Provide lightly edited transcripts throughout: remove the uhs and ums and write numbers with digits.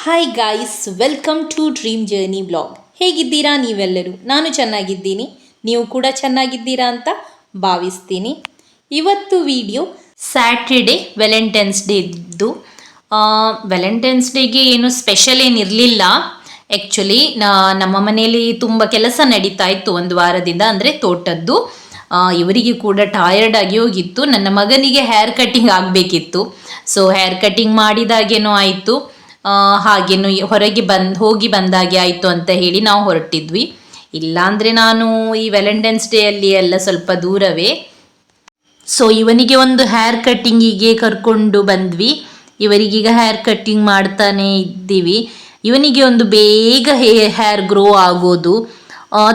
Hi guys, welcome to dream journey blog. ಹೇಗಿದ್ದೀರಾ ನೀವೆಲ್ಲರೂ? ನಾನು ಚೆನ್ನಾಗಿದ್ದೀನಿ, ನೀವು ಕೂಡ ಚೆನ್ನಾಗಿದ್ದೀರಾ ಅಂತ ಭಾವಿಸ್ತೀನಿ. ಇವತ್ತು ವಿಡಿಯೋ ಸ್ಯಾಟರ್ಡೆ ವ್ಯಾಲೆಂಟೈನ್ಸ್ ಡೇದ್ದು. ವ್ಯಾಲೆಂಟೈನ್ಸ್ ಡೇಗೆ ಏನು ಸ್ಪೆಷಲ್ ಏನಿರಲಿಲ್ಲ. ಆ್ಯಕ್ಚುಲಿ ನಮ್ಮ ಮನೆಯಲ್ಲಿ ತುಂಬ ಕೆಲಸ ನಡೀತಾ ಇತ್ತು ಒಂದು ವಾರದಿಂದ, ಅಂದರೆ ತೋಟದ್ದು. ಇವರಿಗೆ ಕೂಡ ಟಯರ್ಡ್ ಆಗಿ ಹೋಗಿತ್ತು. ನನ್ನ ಮಗನಿಗೆ ಹೇರ್ ಕಟ್ಟಿಂಗ್ ಆಗಬೇಕಿತ್ತು. ಸೊ ಹೇರ್ ಕಟ್ಟಿಂಗ್ ಮಾಡಿದಾಗೇನೋ ಆಯಿತು, ಹಾಗೇನು ಹೊರಗೆ ಹೋಗಿ ಬಂದಾಗೆ ಆಯಿತು ಅಂತ ಹೇಳಿ ನಾವು ಹೊರಟಿದ್ವಿ. ಇಲ್ಲಾಂದರೆ ನಾನು ಈ ವ್ಯಾಲೆಂಟೈನ್ಸ್ ಡೇ ಅಲ್ಲಿ ಎಲ್ಲ ಸ್ವಲ್ಪ ದೂರವೇ. ಸೊ ಇವನಿಗೆ ಒಂದು ಹೇರ್ ಕಟ್ಟಿಂಗಿಗೆ ಕರ್ಕೊಂಡು ಬಂದ್ವಿ. ಇವರಿಗೀಗ ಹೇರ್ ಕಟ್ಟಿಂಗ್ ಮಾಡ್ತಾನೆ ಇದ್ದೀವಿ. ಇವನಿಗೆ ಒಂದು ಬೇಗ ಹೇರ್ ಗ್ರೋ ಆಗೋದು.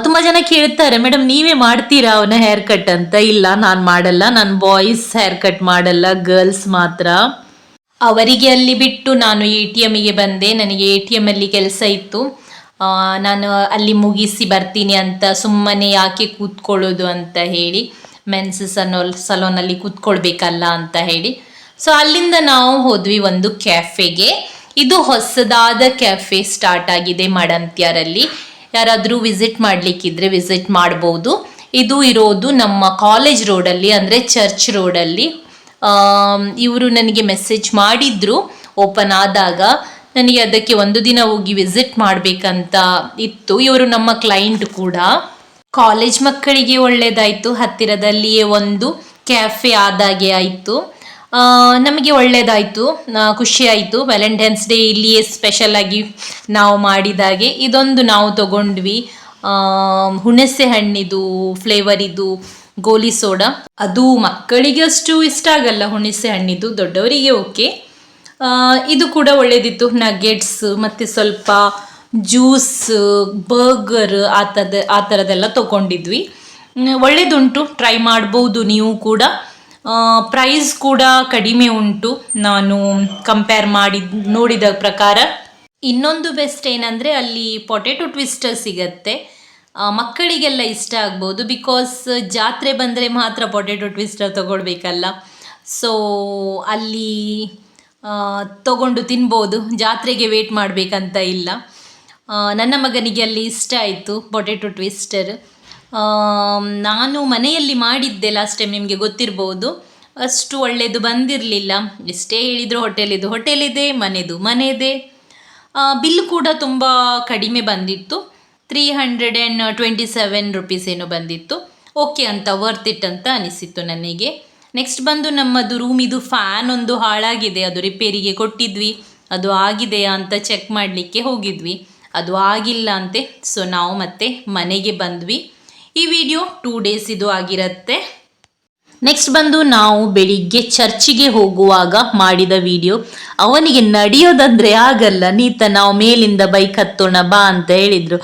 ತುಂಬ ಜನ ಕೇಳ್ತಾರೆ, ಮೇಡಮ್ ನೀವೇ ಮಾಡ್ತೀರಾ ಅವನ ಹೇರ್ ಕಟ್ ಅಂತ. ಇಲ್ಲ, ನಾನು ಮಾಡಲ್ಲ. ನಾನು ಬಾಯ್ಸ್ ಹೇರ್ ಕಟ್ ಮಾಡಲ್ಲ, ಗರ್ಲ್ಸ್ ಮಾತ್ರ. ಅವರಿಗೆ ಅಲ್ಲಿ ಬಿಟ್ಟು ನಾನು ATMಗೆ ಬಂದೆ. ನನಗೆ ATMಲ್ಲಿ ಕೆಲಸ ಇತ್ತು. ನಾನು ಅಲ್ಲಿ ಮುಗಿಸಿ ಬರ್ತೀನಿ ಅಂತ, ಸುಮ್ಮನೆ ಯಾಕೆ ಕೂತ್ಕೊಳ್ಳೋದು ಅಂತ ಹೇಳಿ, ಮೆನ್ಸ್ ಸಲೂನಲ್ಲಿ ಕೂತ್ಕೊಳ್ಬೇಕಲ್ಲ ಅಂತ ಹೇಳಿ. ಸೊ ಅಲ್ಲಿಂದ ನಾವು ಹೋದ್ವಿ ಒಂದು ಕ್ಯಾಫೆಗೆ. ಇದು ಹೊಸದಾದ ಕ್ಯಾಫೆ ಸ್ಟಾರ್ಟ್ ಆಗಿದೆ ಮಡಂತ್ಯಾರಲ್ಲಿ. ಯಾರಾದರೂ ವಿಸಿಟ್ ಮಾಡಲಿಕ್ಕಿದ್ರೆ ವಿಸಿಟ್ ಮಾಡ್ಬೋದು. ಇದು ಇರೋದು ನಮ್ಮ ಕಾಲೇಜ್ ರೋಡಲ್ಲಿ, ಅಂದರೆ ಚರ್ಚ್ ರೋಡಲ್ಲಿ. ಇವರು ನನಗೆ ಮೆಸೇಜ್ ಮಾಡಿದ್ರು ಓಪನ್ ಆದಾಗ. ನನಗೆ ಅದಕ್ಕೆ ಒಂದು ದಿನ ಹೋಗಿ ವಿಸಿಟ್ ಮಾಡಬೇಕಂತ ಇತ್ತು. ಇವರು ನಮ್ಮ ಕ್ಲೈಂಟ್ ಕೂಡ. ಕಾಲೇಜ್ ಮಕ್ಕಳಿಗೆ ಒಳ್ಳೆಯದಾಯಿತು, ಹತ್ತಿರದಲ್ಲಿಯೇ ಒಂದು ಕ್ಯಾಫೆ ಆದಾಗೆ ಆಯಿತು. ನಮಗೆ ಒಳ್ಳೆಯದಾಯಿತು, ಖುಷಿ ಆಯಿತು. ವ್ಯಾಲೆಂಟೈನ್ಸ್ ಡೇ ಇಲ್ಲಿಯೇ ಸ್ಪೆಷಲ್ ಆಗಿ ನಾವು ಮಾಡಿದಾಗೆ ಇದೊಂದು ನಾವು ತಗೊಂಡ್ವಿ. ಹುಣಸೆ ಹಣ್ಣಿದು ಫ್ಲೇವರ್ ಇದು ಗೋಲಿ ಸೋಡಾ. ಅದು ಮಕ್ಕಳಿಗೆ ಅಷ್ಟು ಇಷ್ಟ ಆಗಲ್ಲ ಹುಣಸೆ ಹಣ್ಣಿದು, ದೊಡ್ಡವರಿಗೆ ಓಕೆ. ಇದು ಕೂಡ ಒಳ್ಳೆಯದಿತ್ತು. ನಗೆಟ್ಸ್ ಮತ್ತು ಸ್ವಲ್ಪ ಜ್ಯೂಸ್, ಬರ್ಗರ್ ಆ ಥರದ್ದೆಲ್ಲ ತೊಗೊಂಡಿದ್ವಿ. ಒಳ್ಳೆಯದುಂಟು, ಟ್ರೈ ಮಾಡ್ಬೋದು ನೀವು ಕೂಡ. ಪ್ರೈಸ್ ಕೂಡ ಕಡಿಮೆ ಉಂಟು ನಾನು ಕಂಪೇರ್ ಮಾಡಿ ನೋಡಿದ ಪ್ರಕಾರ. ಇನ್ನೊಂದು ಬೆಸ್ಟ್ ಏನಂದರೆ ಅಲ್ಲಿ ಪೊಟೆಟೊ ಟ್ವಿಸ್ಟರ್ ಸಿಗತ್ತೆ. ಮಕ್ಕಳಿಗೆಲ್ಲ ಇಷ್ಟ ಆಗ್ಬೋದು, ಬಿಕಾಸ್ ಜಾತ್ರೆ ಬಂದರೆ ಮಾತ್ರ ಪೊಟೆಟೊ ಟ್ವಿಸ್ಟರ್ ತಗೊಳ್ಬೇಕಲ್ಲ. ಸೊ ಅಲ್ಲಿ ತಗೊಂಡು ತಿನ್ಬೋದು, ಜಾತ್ರೆಗೆ ವೇಟ್ ಮಾಡಬೇಕಂತ ಇಲ್ಲ. ನನ್ನ ಮಗನಿಗೆ ಅಲ್ಲಿ ಇಷ್ಟ ಆಯಿತು ಪೊಟೆಟೊ ಟ್ವಿಸ್ಟರ್. ನಾನು ಮನೆಯಲ್ಲಿ ಮಾಡಿದ್ದೆ ಲಾಸ್ಟ್ ಟೈಮ್, ನಿಮಗೆ ಗೊತ್ತಿರ್ಬೋದು. ಅಷ್ಟು ಒಳ್ಳೆಯದು ಬಂದಿರಲಿಲ್ಲ. ಎಷ್ಟೇ ಹೇಳಿದರೂ ಹೋಟೆಲಿದೆ, ಮನೆದೇ. ಬಿಲ್ ಕೂಡ ತುಂಬ ಕಡಿಮೆ ಬಂದಿತ್ತು. 327 rupees ಏನೋ ಬಂದಿತ್ತು. ಓಕೆ ಅಂತ, ವರ್ತ್ ಇಟ್ ಅಂತ ಅನಿಸಿತ್ತು ನನಗೆ. ನೆಕ್ಸ್ಟ್ ಬಂದು ನಮ್ಮದು ರೂಮಿದು ಫ್ಯಾನ್ ಒಂದು ಹಾಳಾಗಿದೆ, ಅದು ರಿಪೇರಿಗೆ ಕೊಟ್ಟಿದ್ವಿ. ಅದು ಆಗಿದೆಯಾ ಅಂತ ಚೆಕ್ ಮಾಡಲಿಕ್ಕೆ ಹೋಗಿದ್ವಿ, ಅದು ಆಗಿಲ್ಲ ಅಂತೆ. ಸೊ ನಾವು ಮತ್ತೆ ಮನೆಗೆ ಬಂದ್ವಿ. ಈ ವಿಡಿಯೋ 2 days ಇದು ಆಗಿರುತ್ತೆ. ನೆಕ್ಸ್ಟ್ ಬಂದು ನಾವು ಬೆಳಿಗ್ಗೆ ಚರ್ಚಿಗೆ ಹೋಗುವಾಗ ಮಾಡಿದ ವಿಡಿಯೋ. ಅವನಿಗೆ ನಡೆಯೋದಂದ್ರೆ ಆಗಲ್ಲ. ನಾವು ಮೇಲಿಂದ ಬೈಕ್ ಹತ್ತೋಣ ಬಾ ಅಂತ ಹೇಳಿದ್ರು.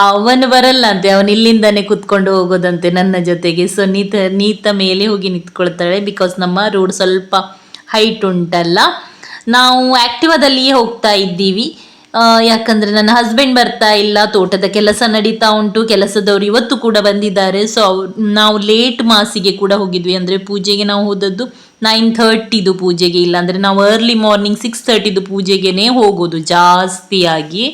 ಅವನು ಬರಲ್ಲ ಅಂತೆ, ಅವನು ಇಲ್ಲಿಂದಾನೆ ಕುತ್ಕೊಂಡು ಹೋಗೋದಂತೆ ನನ್ನ ಜೊತೆಗೆ. ಸೊ ನೀತ ಮೇಲೆ ಹೋಗಿ ನಿಂತ್ಕೊಳ್ತಾಳೆ, ಬಿಕಾಸ್ ನಮ್ಮ ರೋಡ್ ಸ್ವಲ್ಪ ಹೈಟ್ ಉಂಟಲ್ಲ. ನಾವು ಆ್ಯಕ್ಟಿವಾದಲ್ಲಿಯೇ ಹೋಗ್ತಾ ಇದ್ದೀವಿ. ಯಾಕಂದರೆ ನನ್ನ ಹಸ್ಬೆಂಡ್ ಬರ್ತಾ ಇಲ್ಲ, ತೋಟದ ಕೆಲಸ ನಡೀತಾ ಉಂಟು. ಕೆಲಸದವರು ಇವತ್ತು ಕೂಡ ಬಂದಿದ್ದಾರೆ. ಸೊ ನಾವು ಲೇಟ್ ಮಾಸಿಗೆ ಕೂಡ ಹೋಗಿದ್ವಿ. ಅಂದರೆ ಪೂಜೆಗೆ ನಾವು ಹೋದದ್ದು 9:30 ಪೂಜೆಗೆ. ಇಲ್ಲ ಅಂದರೆ ನಾವು ಅರ್ಲಿ ಮಾರ್ನಿಂಗ್ 6:30 ಪೂಜೆಗೇ ಹೋಗೋದು ಜಾಸ್ತಿಯಾಗಿ.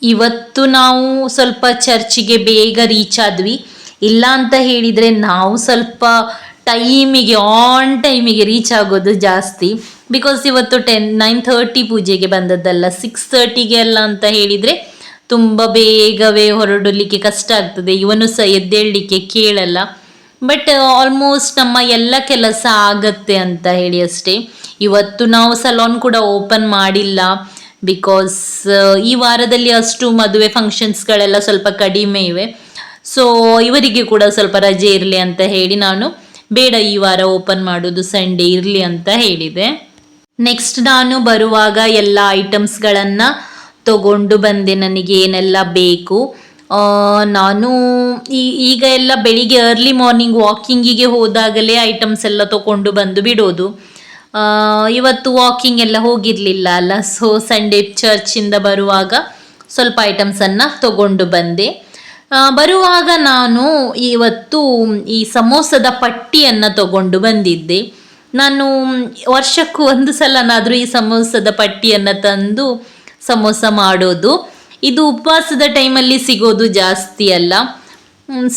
ಇವತ್ತು ನಾವು ಸ್ವಲ್ಪ ಚರ್ಚಿಗೆ ಬೇಗ ರೀಚ್ ಆದ್ವಿ. ಇಲ್ಲ ಅಂತ ಹೇಳಿದರೆ ನಾವು ಸ್ವಲ್ಪ ಆನ್ ಟೈಮಿಗೆ ರೀಚ್ ಆಗೋದು ಜಾಸ್ತಿ. ಬಿಕಾಸ್ ಇವತ್ತು 9:30 ಪೂಜೆಗೆ ಬಂದದ್ದಲ್ಲ, 6:30ಗೆ ಅಲ್ಲ ಅಂತ ಹೇಳಿದರೆ ತುಂಬ ಬೇಗವೇ ಹೊರಡಲಿಕ್ಕೆ ಕಷ್ಟ ಆಗ್ತದೆ. ಇವನು ಸಹ ಎದ್ದೇಳಲಿಕ್ಕೆ ಕೇಳಲ್ಲ. ಬಟ್ ಆಲ್ಮೋಸ್ಟ್ ನಮ್ಮ ಎಲ್ಲ ಕೆಲಸ ಆಗತ್ತೆ ಅಂತ ಹೇಳಿ ಅಷ್ಟೇ. ಇವತ್ತು ನಾವು ಸಲೂನ್ ಕೂಡ ಓಪನ್ ಮಾಡಿಲ್ಲ, ಬಿಕಾಸ್ ಈ ವಾರದಲ್ಲಿ ಅಷ್ಟು ಮದುವೆ ಫಂಕ್ಷನ್ಸ್ಗಳೆಲ್ಲ ಸ್ವಲ್ಪ ಕಡಿಮೆ ಇವೆ. ಸೊ ಇವರಿಗೆ ಕೂಡ ಸ್ವಲ್ಪ ರಜೆ ಇರಲಿ ಅಂತ ಹೇಳಿ ನಾನು ಬೇಡ ಈ ವಾರ ಓಪನ್ ಮಾಡೋದು, ಸಂಡೇ ಇರಲಿ ಅಂತ ಹೇಳಿದೆ. ನೆಕ್ಸ್ಟ್ ನಾನು ಬರುವಾಗ ಎಲ್ಲ ಐಟಮ್ಸ್ಗಳನ್ನು ತಗೊಂಡು ಬಂದೆ, ನನಗೆ ಏನೆಲ್ಲ ಬೇಕು. ನಾನು ಈಗ ಎಲ್ಲ ಬೆಳಿಗ್ಗೆ ಅರ್ಲಿ ಮಾರ್ನಿಂಗ್ ವಾಕಿಂಗಿಗೆ ಹೋದಾಗಲೇ ಐಟಮ್ಸ್ ಎಲ್ಲ ತಗೊಂಡು ಬಂದು ಬಿಡೋದು. ಇವತ್ತು ವಾಕಿಂಗ್ ಎಲ್ಲ ಹೋಗಿರಲಿಲ್ಲ ಅಲ್ಲ. ಸೊ ಸಂಡೇ ಚರ್ಚಿಂದ ಬರುವಾಗ ಸ್ವಲ್ಪ ಐಟಮ್ಸನ್ನು ತಗೊಂಡು ಬಂದೆ. ಬರುವಾಗ ನಾನು ಇವತ್ತು ಈ ಸಮೋಸದ ಪಟ್ಟಿಯನ್ನು ತಗೊಂಡು ಬಂದಿದ್ದೆ. ನಾನು ವರ್ಷಕ್ಕೂ ಒಂದು ಸಲನಾದರೂ ಈ ಸಮೋಸದ ಪಟ್ಟಿಯನ್ನು ತಂದು ಸಮೋಸ ಮಾಡೋದು. ಇದು ಉಪವಾಸದ ಟೈಮಲ್ಲಿ ಸಿಗೋದು ಜಾಸ್ತಿ ಅಲ್ಲ.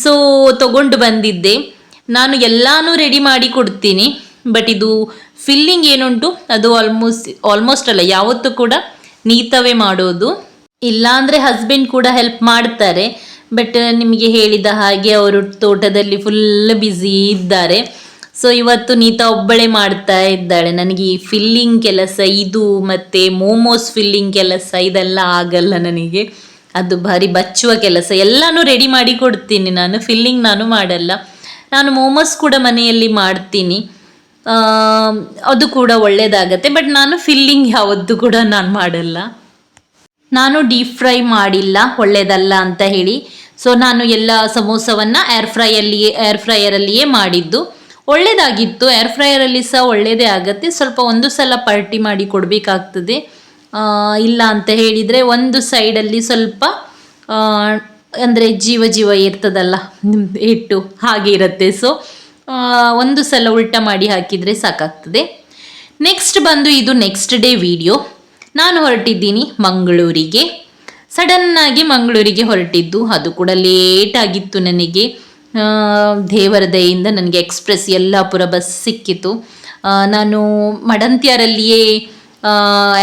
ಸೊ ತಗೊಂಡು ಬಂದಿದ್ದೆ. ನಾನು ಎಲ್ಲಾನು ರೆಡಿ ಮಾಡಿ ಕೊಡ್ತೀನಿ, ಬಟ್ ಇದು ಫಿಲ್ಲಿಂಗ್ ಏನುಂಟು ಅದು ಆಲ್ಮೋಸ್ಟ್ ಅಲ್ಲ, ಯಾವತ್ತೂ ಕೂಡ ನೀತವೇ ಮಾಡೋದು. ಇಲ್ಲಾಂದರೆ ಹಸ್ಬೆಂಡ್ ಕೂಡ ಹೆಲ್ಪ್ ಮಾಡ್ತಾರೆ, ಬಟ್ ನಿಮಗೆ ಹೇಳಿದ ಹಾಗೆ ಅವರು ತೋಟದಲ್ಲಿ ಫುಲ್ ಬ್ಯುಸಿ ಇದ್ದಾರೆ. ಸೊ ಇವತ್ತು ನೀತಾ ಒಬ್ಬಳೇ ಮಾಡ್ತಾ ಇದ್ದಾಳೆ. ನನಗೆ ಈ ಫಿಲ್ಲಿಂಗ್ ಕೆಲಸ ಇದು ಮತ್ತು ಮೋಮೋಸ್ ಫಿಲ್ಲಿಂಗ್ ಕೆಲಸ ಇದೆಲ್ಲ ಆಗಲ್ಲ ನನಗೆ, ಅದು ಭಾರಿ ಬಚ್ಚುವ ಕೆಲಸ. ಎಲ್ಲನೂ ರೆಡಿ ಮಾಡಿ ಕೊಡ್ತೀನಿ ನಾನು, ಫಿಲ್ಲಿಂಗ್ ನಾನು ಮಾಡಲ್ಲ. ನಾನು ಮೋಮೋಸ್ ಕೂಡ ಮನೆಯಲ್ಲಿ ಮಾಡ್ತೀನಿ, ಅದು ಕೂಡ ಒಳ್ಳೆಯದಾಗತ್ತೆ, ಬಟ್ ನಾನು ಫಿಲ್ಲಿಂಗ್ ಯಾವತ್ತೂ ಕೂಡ ನಾನು ಮಾಡಲ್ಲ. ನಾನು ಡೀಪ್ ಫ್ರೈ ಮಾಡಿಲ್ಲ, ಒಳ್ಳೆಯದಲ್ಲ ಅಂತ ಹೇಳಿ. ಸೊ ನಾನು ಎಲ್ಲ ಸಮೋಸವನ್ನು ಏರ್ ಫ್ರೈಯರಲ್ಲಿಯೇ ಮಾಡಿದ್ದು. ಒಳ್ಳೆಯದಾಗಿತ್ತು, ಏರ್ ಫ್ರೈಯರಲ್ಲಿ ಸಹ ಒಳ್ಳೆಯದೇ ಆಗುತ್ತೆ. ಸ್ವಲ್ಪ ಒಂದು ಸಲ ಪಾರ್ಟಿ ಮಾಡಿ ಕೊಡಬೇಕಾಗ್ತದೆ, ಇಲ್ಲ ಅಂತ ಹೇಳಿದರೆ ಒಂದು ಸೈಡಲ್ಲಿ ಸ್ವಲ್ಪ ಅಂದರೆ ಜೀವ ಇರ್ತದಲ್ಲ ಹಿಟ್ಟು, ಹಾಗೆ ಇರುತ್ತೆ. ಸೊ ಒಂದು ಸಲ ಉಲ್ಟಾ ಮಾಡಿ ಹಾಕಿದರೆ ಸಾಕಾಗ್ತದೆ. ನೆಕ್ಸ್ಟ್ ಬಂದು ಇದು ನೆಕ್ಸ್ಟ್ ಡೇ ವಿಡಿಯೋ. ನಾನು ಹೊರಟಿದ್ದೀನಿ ಮಂಗಳೂರಿಗೆ. ಸಡನ್ನಾಗಿ ಮಂಗಳೂರಿಗೆ ಹೊರಟಿದ್ದು, ಅದು ಕೂಡ ಲೇಟಾಗಿತ್ತು ನನಗೆ. ದೇವರ ದಯೆಯಿಂದ ನನಗೆ ಎಕ್ಸ್ಪ್ರೆಸ್ ಯಲ್ಲಾಪುರ ಬಸ್ ಸಿಕ್ಕಿತು. ನಾನು ಮಡಂತ್ಯಾರಲ್ಲಿಯೇ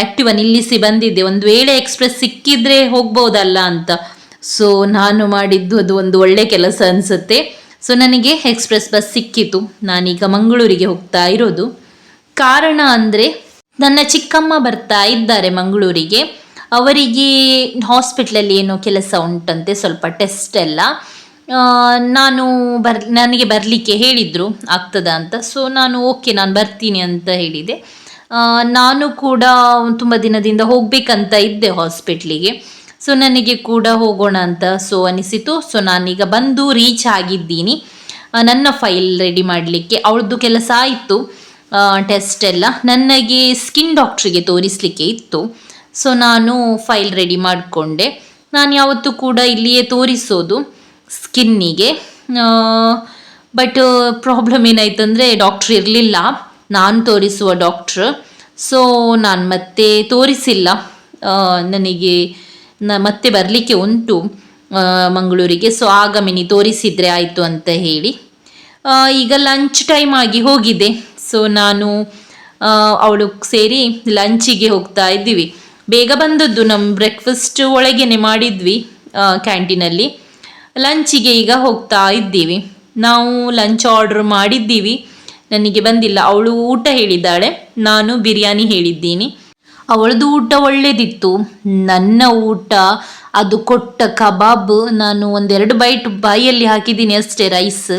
ಆ್ಯಕ್ಟಿವ ನಿಲ್ಲಿಸಿ ಬಂದಿದ್ದೆ, ಒಂದು ವೇಳೆ ಎಕ್ಸ್ಪ್ರೆಸ್ ಸಿಕ್ಕಿದ್ರೆ ಹೋಗ್ಬೋದಲ್ಲ ಅಂತ. ಸೊ ನಾನು ಮಾಡಿದ್ದು ಅದು ಒಂದು ಒಳ್ಳೆ ಕೆಲಸ ಅನಿಸುತ್ತೆ. ಸೊ ನನಗೆ ಎಕ್ಸ್ಪ್ರೆಸ್ ಬಸ್ ಸಿಕ್ಕಿತು. ನಾನೀಗ ಮಂಗಳೂರಿಗೆ ಹೋಗ್ತಾ ಇರೋದು. ಕಾರಣ ಅಂದರೆ ನನ್ನ ಚಿಕ್ಕಮ್ಮ ಬರ್ತಾ ಇದ್ದಾರೆ ಮಂಗಳೂರಿಗೆ. ಅವರಿಗೆ ಹಾಸ್ಪಿಟ್ಲಲ್ಲಿ ಏನೋ ಕೆಲಸ ಉಂಟಂತೆ, ಸ್ವಲ್ಪ ಟೆಸ್ಟ್ ಎಲ್ಲ. ನನಗೆ ಬರಲಿಕ್ಕೆ ಹೇಳಿದರು, ಆಗ್ತದ ಅಂತ. ಸೊ ನಾನು ಓಕೆ, ನಾನು ಬರ್ತೀನಿ ಅಂತ ಹೇಳಿದೆ. ನಾನು ಕೂಡ ತುಂಬ ದಿನದಿಂದ ಹೋಗಬೇಕಂತ ಇದ್ದೆ ಹಾಸ್ಪಿಟ್ಲಿಗೆ. ಸೊ ನನಗೆ ಕೂಡ ಹೋಗೋಣ ಅಂತ ಸೊ ಅನಿಸಿತು. ಸೊ ನಾನೀಗ ಬಂದು ರೀಚ್ ಆಗಿದ್ದೀನಿ. ನನ್ನ ಫೈಲ್ ರೆಡಿ ಮಾಡಲಿಕ್ಕೆ ಅವಳದ್ದು ಕೆಲಸ ಆಯಿತು, ಟೆಸ್ಟ್ ಎಲ್ಲ. ನನಗೆ ಸ್ಕಿನ್ ಡಾಕ್ಟ್ರಿಗೆ ತೋರಿಸಲಿಕ್ಕೆ ಇತ್ತು. ಸೊ ನಾನು ಫೈಲ್ ರೆಡಿ ಮಾಡಿಕೊಂಡೆ. ನಾನು ಯಾವತ್ತೂ ಕೂಡ ಇಲ್ಲಿಯೇ ತೋರಿಸೋದು ಸ್ಕಿನ್ನಿಗೆ. ಬಟ್ ಪ್ರಾಬ್ಲಮ್ ಏನಾಯ್ತು ಅಂದರೆ ಡಾಕ್ಟ್ರ್ ಇರಲಿಲ್ಲ, ನಾನು ತೋರಿಸುವ ಡಾಕ್ಟ್ರ್. ಸೊ ನಾನು ಮತ್ತೆ ತೋರಿಸಿಲ್ಲ. ನನಗೆ ಮತ್ತೆ ಬರಲಿಕ್ಕೆ ಉಂಟು ಮಂಗಳೂರಿಗೆ. ಸೊ ಆಗಮಿನಿ ತೋರಿಸಿದರೆ ಆಯಿತು ಅಂತ ಹೇಳಿ. ಈಗ ಲಂಚ್ ಟೈಮ್ ಆಗಿ ಹೋಗಿದೆ. ಸೊ ನಾನು ಅವಳು ಸೇರಿ ಲಂಚಿಗೆ ಹೋಗ್ತಾ ಇದ್ದೀವಿ. ಬೇಗ ಬಂದದ್ದು, ನಮ್ಮ ಬ್ರೇಕ್ಫಾಸ್ಟ್ ಒಳಗೇನೆ ಮಾಡಿದ್ವಿ ಕ್ಯಾಂಟೀನಲ್ಲಿ. ಲಂಚಿಗೆ ಈಗ ಹೋಗ್ತಾ ಇದ್ದೀವಿ. ನಾವು ಲಂಚ್ ಆರ್ಡ್ರ್ ಮಾಡಿದ್ದೀವಿ, ನನಗೆ ಬಂದಿಲ್ಲ. ಅವಳು ಊಟ ಹೇಳಿದ್ದಾಳೆ, ನಾನು ಬಿರಿಯಾನಿ ಹೇಳಿದ್ದೀನಿ. ಅವಳದು ಊಟ ಒಳ್ಳೆದಿತ್ತು. ನನ್ನ ಊಟ ಅದು ಕೊಟ್ಟ ಕಬಾಬ್ ನಾನು ಒಂದೆರಡು ಬೈಟ್ ಬಾಯಲ್ಲಿ ಹಾಕಿದ್ದೀನಿ ಅಷ್ಟೇ, ರೈಸ್.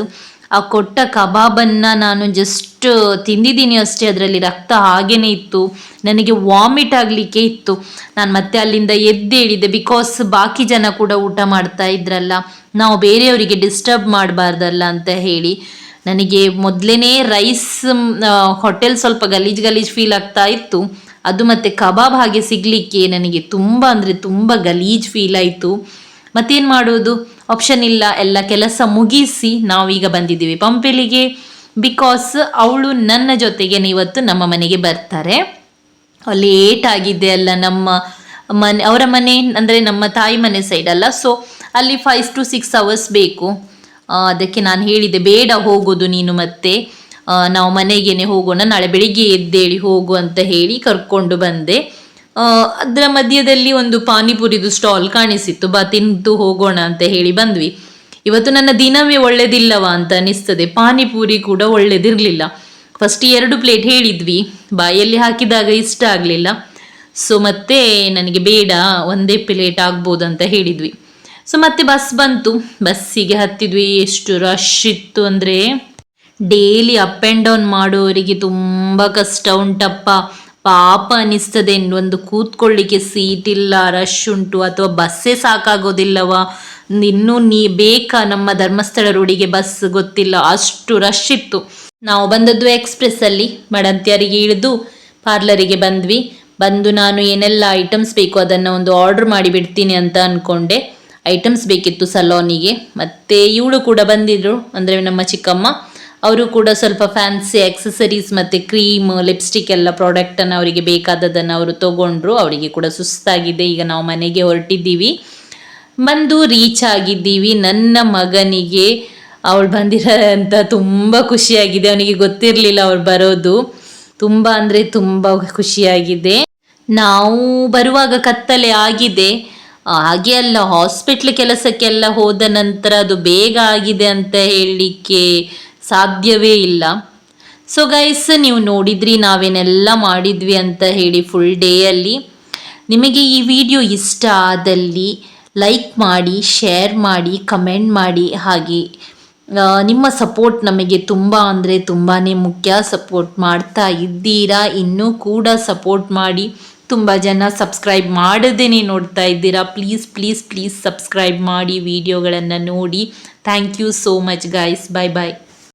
ಆ ಕೊಟ್ಟ ಕಬಾಬನ್ನು ನಾನು ಜಸ್ಟ್ ತಿಂದಿದ್ದೀನಿ ಅಷ್ಟೇ, ಅದರಲ್ಲಿ ರಕ್ತ ಹಾಗೇ ಇತ್ತು. ನನಗೆ ವಾಮಿಟ್ ಆಗಲಿಕ್ಕೆ ಇತ್ತು. ನಾನು ಮತ್ತೆ ಅಲ್ಲಿಂದ ಎದ್ದೇಳಿದೆ, ಬಿಕಾಸ್ ಬಾಕಿ ಜನ ಕೂಡ ಊಟ ಮಾಡ್ತಾ ಇದ್ರಲ್ಲ, ನಾವು ಬೇರೆಯವರಿಗೆ ಡಿಸ್ಟರ್ಬ್ ಮಾಡಬಾರ್ದಲ್ಲ ಅಂತ ಹೇಳಿ. ನನಗೆ ಮೊದಲೇ ರೈಸ್ ಹೋಟೆಲ್ ಸ್ವಲ್ಪ ಗಲೀಜು ಫೀಲ್ ಆಗ್ತಾ ಇತ್ತು. ಅದು ಮತ್ತು ಕಬಾಬ್ ಹಾಗೆ ಸಿಗಲಿಕ್ಕೆ ನನಗೆ ತುಂಬ ಅಂದರೆ ತುಂಬ ಗಲೀಜು ಫೀಲ್ ಆಯಿತು. ಮತ್ತೇನು ಮಾಡೋದು, ಆಪ್ಷನ್ ಇಲ್ಲ. ಎಲ್ಲ ಕೆಲಸ ಮುಗಿಸಿ ನಾವೀಗ ಬಂದಿದ್ದೀವಿ ಪಂಪೆಲಿಗೆ. ಬಿಕಾಸ್ ಅವಳು ನನ್ನ ಜೊತೆಗೆ ಇವತ್ತು ನಮ್ಮ ಮನೆಗೆ ಬರ್ತಾರೆ. ಲೇಟ್ ಆಗಿದೆ ಅಲ್ಲ, ನಮ್ಮ ಮನೆ ಅವರ ಮನೆ ಅಂದರೆ ನಮ್ಮ ತಾಯಿ ಮನೆ ಸೈಡ್ ಅಲ್ಲ. ಸೊ ಅಲ್ಲಿ 5 to 6 hours ಬೇಕು. ಅದಕ್ಕೆ ನಾನು ಹೇಳಿದೆ, ಬೇಡ ಹೋಗೋದು ನೀನು, ಮತ್ತೆ ನಾವು ಮನೆಗೇನೆ ಹೋಗೋಣ, ನಾಳೆ ಬೆಳಿಗ್ಗೆ ಎದ್ದೇಳಿ ಹೋಗು ಅಂತ ಹೇಳಿ ಕರ್ಕೊಂಡು ಬಂದೆ. ಅದರ ಮಧ್ಯದಲ್ಲಿ ಒಂದು ಪಾನಿಪುರಿದು ಸ್ಟಾಲ್ ಕಾಣಿಸಿತ್ತು, ತಿಂದು ಹೋಗೋಣ ಅಂತ ಹೇಳಿ ಬಂದ್ವಿ. ಇವತ್ತು ನನ್ನ ದಿನವೇ ಒಳ್ಳೆದಿಲ್ಲವಾ ಅಂತ ಅನಿಸ್ತದೆ. ಪಾನಿಪುರಿ ಕೂಡ ಒಳ್ಳೆದಿರಲಿಲ್ಲ. ಫಸ್ಟ್ 2 ಪ್ಲೇಟ್ ಹೇಳಿದ್ವಿ, ಬಾಯಲ್ಲಿ ಹಾಕಿದಾಗ ಇಷ್ಟ ಆಗಲಿಲ್ಲ. ಸೊ ಮತ್ತೆ ನನಗೆ ಬೇಡ, ಒಂದೇ ಪ್ಲೇಟ್ ಆಗ್ಬೋದು ಅಂತ ಹೇಳಿದ್ವಿ. ಸೊ ಮತ್ತೆ ಬಸ್ ಬಂತು, ಬಸ್ಸಿಗೆ ಹತ್ತಿದ್ವಿ. ಎಷ್ಟು ರಶ್ ಇತ್ತು ಅಂದರೆ, ಡೈಲಿ ಅಪ್ ಆ್ಯಂಡ್ ಡೌನ್ ಮಾಡೋರಿಗೆ ತುಂಬ ಕಷ್ಟ ಉಂಟಪ್ಪ. ಪಾಪ ಅನಿಸ್ತದೆ, ಒಂದು ಕೂತ್ಕೊಳ್ಳಿಕ್ಕೆ ಸೀಟ್ ಇಲ್ಲ, ರಶ್ ಉಂಟು. ಅಥವಾ ಬಸ್ಸೇ ಸಾಕಾಗೋದಿಲ್ಲವಾ, ಇನ್ನೂ ಬೇಕಾ ನಮ್ಮ ಧರ್ಮಸ್ಥಳ ರೋಡಿಗೆ ಬಸ್, ಗೊತ್ತಿಲ್ಲ, ಅಷ್ಟು ರಶ್ ಇತ್ತು. ನಾವು ಬಂದದ್ದು ಎಕ್ಸ್ಪ್ರೆಸ್ಸಲ್ಲಿ. ಮಡಂತ್ಯಾರಿಗೆ ಇಳಿದು ಪಾರ್ಲರಿಗೆ ಬಂದ್ವಿ. ಬಂದು ನಾನು ಏನೆಲ್ಲ ಐಟಮ್ಸ್ ಬೇಕು ಅದನ್ನು ಒಂದು ಆರ್ಡ್ರ್ ಮಾಡಿ ಬಿಡ್ತೀನಿ ಅಂತ ಅಂದ್ಕೊಂಡೆ. ಐಟಮ್ಸ್ ಬೇಕಿತ್ತು ಸಲೋನಿಗೆ. ಮತ್ತು ಇವಳು ಕೂಡ ಬಂದಿದ್ರು, ಅಂದರೆ ನಮ್ಮ ಚಿಕ್ಕಮ್ಮ. ಅವರು ಕೂಡ ಸ್ವಲ್ಪ ಫ್ಯಾನ್ಸಿ ಆಕ್ಸೆಸರೀಸ್ ಮತ್ತು ಕ್ರೀಮ್ ಲಿಪ್ಸ್ಟಿಕ್ ಎಲ್ಲ ಪ್ರಾಡಕ್ಟನ್ನು ಅವರಿಗೆ ಬೇಕಾದದನ್ನು ಅವರು ತಗೊಂಡ್ರು. ಅವರಿಗೆ ಕೂಡ ಸುಸ್ತಾಗಿದೆ. ಈಗ ನಾವು ಮನೆಗೆ ಹೊರಟಿದ್ದೀವಿ, ಬಂದು ರೀಚ್ ಆಗಿದ್ದೀವಿ. ನನ್ನ ಮಗನಿಗೆ ಅವಳು ಬಂದಿರ ಅಂತ ತುಂಬ ಖುಷಿಯಾಗಿದೆ. ಅವನಿಗೆ ಗೊತ್ತಿರಲಿಲ್ಲ ಅವಳು ಬರೋದು. ತುಂಬ ಅಂದರೆ ತುಂಬ ಖುಷಿಯಾಗಿದೆ. ನಾವು ಬರುವಾಗ ಕತ್ತಲೆ ಆಗಿದೆ. ಹಾಗೆ ಅಲ್ಲ, ಹಾಸ್ಪಿಟ್ಲ್ ಕೆಲಸಕ್ಕೆಲ್ಲ ಹೋದ ನಂತರ ಅದು ಬೇಗ ಆಗಿದೆ ಅಂತ ಹೇಳಲಿಕ್ಕೆ ಸಾಧ್ಯವೇ ಇಲ್ಲ. ಸೊ ಗೈಸ್, ನೀವು ನೋಡಿದ್ರಿ ನಾವೇನೆಲ್ಲ ಮಾಡಿದ್ವಿ ಅಂತ ಹೇಳಿ ಫುಲ್ ಡೇಯಲ್ಲಿ. ನಿಮಗೆ ಈ ವಿಡಿಯೋ ಇಷ್ಟ ಆದಲ್ಲಿ ಲೈಕ್ ಮಾಡಿ, ಶೇರ್ ಮಾಡಿ, ಕಮೆಂಟ್ ಮಾಡಿ. ಹಾಗೆ ನಿಮ್ಮ ಸಪೋರ್ಟ್ ನಮಗೆ ತುಂಬ ಅಂದರೆ ತುಂಬಾ ಮುಖ್ಯ. ಸಪೋರ್ಟ್ ಮಾಡ್ತಾ ಇದ್ದೀರಾ, ಇನ್ನೂ ಕೂಡ ಸಪೋರ್ಟ್ ಮಾಡಿ. ತುಂಬ ಜನ ಸಬ್ಸ್ಕ್ರೈಬ್ ಮಾಡದೇನೆ ನೋಡ್ತಾ ಇದ್ದೀರಾ. ಪ್ಲೀಸ್ ಪ್ಲೀಸ್ ಪ್ಲೀಸ್ ಸಬ್ಸ್ಕ್ರೈಬ್ ಮಾಡಿ, ವಿಡಿಯೋಗಳನ್ನು ನೋಡಿ. Thank you so much guys. Bye bye.